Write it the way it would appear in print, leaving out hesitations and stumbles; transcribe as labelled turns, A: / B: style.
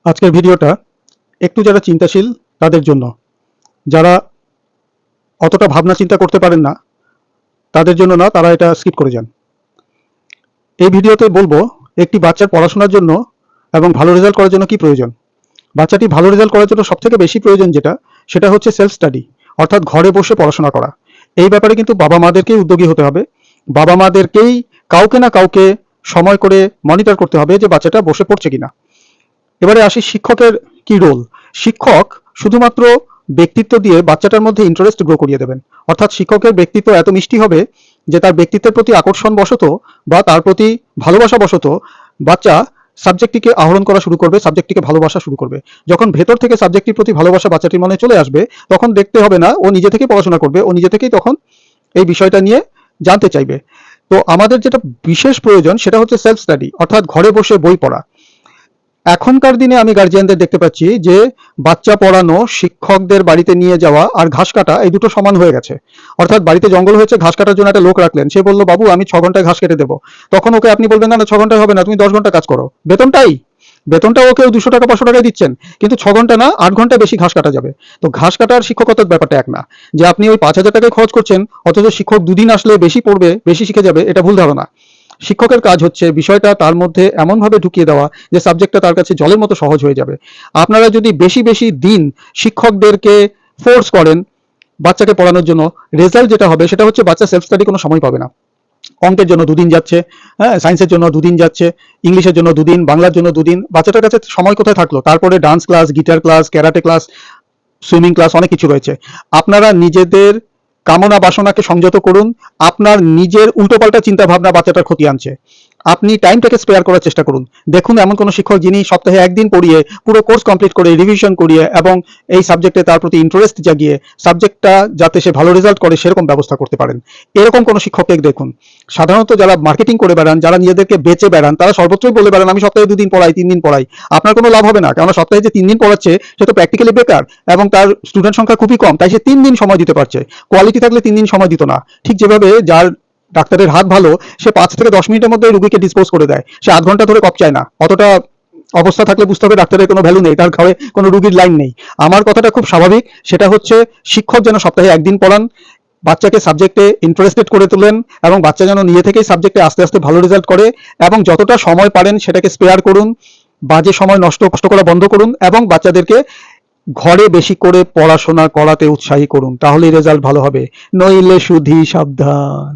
A: আজকের ভিডিওটা একটু যারা চিন্তাশীল তাদের জন্য, যারা অতটা ভাবনা চিন্তা করতে পারেন না তাদের জন্য না, তারা এটা স্কিপ করে যান। এই ভিডিওতে বলবো একটি বাচ্চার পড়াশোনার জন্য এবং ভালো রেজাল্ট করার জন্য কি প্রয়োজন। বাচ্চাটি ভালো রেজাল্ট করার জন্য সবথেকে বেশি প্রয়োজন সেটা হচ্ছে সেলফ স্টাডি, অর্থাৎ ঘরে বসে পড়াশোনা করা। এই ব্যাপারে কিন্তু বাবা মাদেরকেই উদ্যোগী হতে হবে। বাবা মাদেরকেই কাউকে না কাউকে সময় করে মনিটর করতে হবে যে বাচ্চাটা বসে পড়ছে কিনা। এবারে আসি শিক্ষকের কি রোল। শিক্ষক শুধুমাত্র ব্যক্তিত্ব দিয়ে বাচ্চাটার মধ্যে ইন্টারেস্ট গ্রো করিয়ে দেবেন, অর্থাৎ শিক্ষকের ব্যক্তিত্ব এত মিষ্টি হবে যে তার ব্যক্তিত্বের প্রতি আকর্ষণ বশত বা তার প্রতি ভালোবাসা বশত বাচ্চা সাবজেক্টটিকে আহরণ করা শুরু করবে, সাবজেক্টটিকে ভালোবাসা শুরু করবে। যখন ভেতর থেকে সাবজেক্টটির প্রতি ভালোবাসা বাচ্চাটির মনে চলে আসবে, তখন দেখতে হবে না, ও নিজে থেকেই পড়াশোনা করবে, ও নিজে থেকেই তখন এই বিষয়টা নিয়ে জানতে চাইবে। তো আমাদের যেটা বিশেষ প্রয়োজন সেটা হচ্ছে সেলফ স্টাডি, অর্থাৎ ঘরে বসে বই পড়া। এখনকার দিনে আমি গার্জিয়ানদের দেখতে পাচ্ছি যে বাচ্চা পড়ানো, শিক্ষকদের বাড়িতে নিয়ে যাওয়া আর ঘাস কাটা এই দুটো সমান হয়ে গেছে। অর্থাৎ বাড়িতে জঙ্গল হয়েছে, ঘাস কাটার জন্য একটা লোক রাখলেন, সে বললো বাবু আমি 6 ঘন্টায় ঘাস কেটে দেবো। তখন ওকে আপনি বলবেন না না 6 ঘন্টায় হবে না, তুমি 10 ঘন্টা কাজ করো। বেতনটা ওকে 200 টাকা 500 টাকায় দিচ্ছেন, কিন্তু 6 ঘন্টা না 8 ঘন্টা বেশি ঘাস কাটা যাবে। তো ঘাস কাটার শিক্ষকতার ব্যাপারটা এক না, যে আপনি ওই 5,000 টাকায় খরচ করছেন অথচ শিক্ষক দুদিন আসলে বেশি পড়বে, বেশি শিখে যাবে, এটা ভুল ধারণা। শিক্ষকের কাজ হচ্ছে বিষয়টা তার মধ্যে এমনভাবে ঢুকিয়ে দেওয়া যে সাবজেক্টটা তার কাছে জলের মতো সহজ হয়ে যাবে। আপনারা যদি বেশি বেশি দিন শিক্ষকদেরকে ফোর্স করেন বাচ্চাকে পড়ানোর জন্য, রেজাল্ট যেটা হবে সেটা হচ্ছে বাচ্চা সেলফ স্টাডি কোনো সময় পাবে না। অঙ্কের জন্য 2 দিন যাচ্ছে, হ্যাঁ, সায়েন্সের জন্য 2 দিন যাচ্ছে, ইংলিশের জন্য 2 দিন, বাংলার জন্য 2 দিন। বাচ্চাটার কাছে সময় কোথায় থাকলো? তারপরে dance class, guitar class, karate class, swimming class, অনেক কিছু রয়েছে। আপনারা নিজেদের কামনা বাসনাকে সংযত করুন। আপনার নিজের উল্টোপাল্টা চিন্তা ভাবনা বাচ্চাটার ক্ষতি আনছে। আপনি টাইমটাকে স্পেয়ার করার চেষ্টা করুন। দেখুন এমন কোনো শিক্ষক যিনি সপ্তাহে 1 দিন পড়িয়ে পুরো কোর্স কমপ্লিট করে রিভিশন করিয়ে এবং এই সাবজেক্টে তার প্রতি ইন্টারেস্ট জাগিয়ে সাবজেক্টটা যাতে সে ভালো রেজাল্ট করে সেরকম ব্যবস্থা করতে পারেন। এরকম কোনো শিক্ষককে দেখুন। সাধারণত যারা মার্কেটিং করে বেড়ান, যারা নিজেদেরকে বেচে বেড়ান, তারা সর্বত্রই বলে বেড়ান আমি সপ্তাহে 2 দিন পড়াই, 3 দিন পড়াই। আপনার কোনো লাভ হবে না, কারণ সপ্তাহে যে 3 দিন পড়াচ্ছে সে তো প্র্যাকটিক্যালি বেকার এবং তার স্টুডেন্ট সংখ্যা খুবই কম, তাই সে 3 দিন সময় দিতে পারছে। কোয়ালিটি থাকলে 3 দিন সময় দিত না। ঠিক যেভাবে যার ডাক্তারের হাত ভালো, সে 5 থেকে 10 মিনিটের মধ্যে রোগীকে ডিসপোজ করে দেয়, সে 8 ঘন্টা ধরে কপ চায় না। অতটা অবস্থা থাকলে বুঝতে হবে ডাক্তারের কোনো ভ্যালু নেই, তার ঘরে কোনো রুগীর লাইন নেই। আমার কথাটা খুব স্বাভাবিক, সেটা হচ্ছে শিক্ষক যেন সপ্তাহে 1 দিন পড়ান, বাচ্চাকে সাবজেক্টে ইন্টারেস্টেড করে তোলেন এবং বাচ্চা যেন নিজে থেকেই সাবজেক্টে আস্তে আস্তে ভালো রেজাল্ট করে, এবং যতটা সময় পারেন সেটাকে স্পেয়ার করুন। বাজে সময় নষ্ট করা বন্ধ করুন এবং বাচ্চাদেরকে ঘরে বেশি করে পড়াশোনা করাতে উৎসাহী করুন, তাহলেই রেজাল্ট ভালো হবে, নইলে শুধু সাবধান।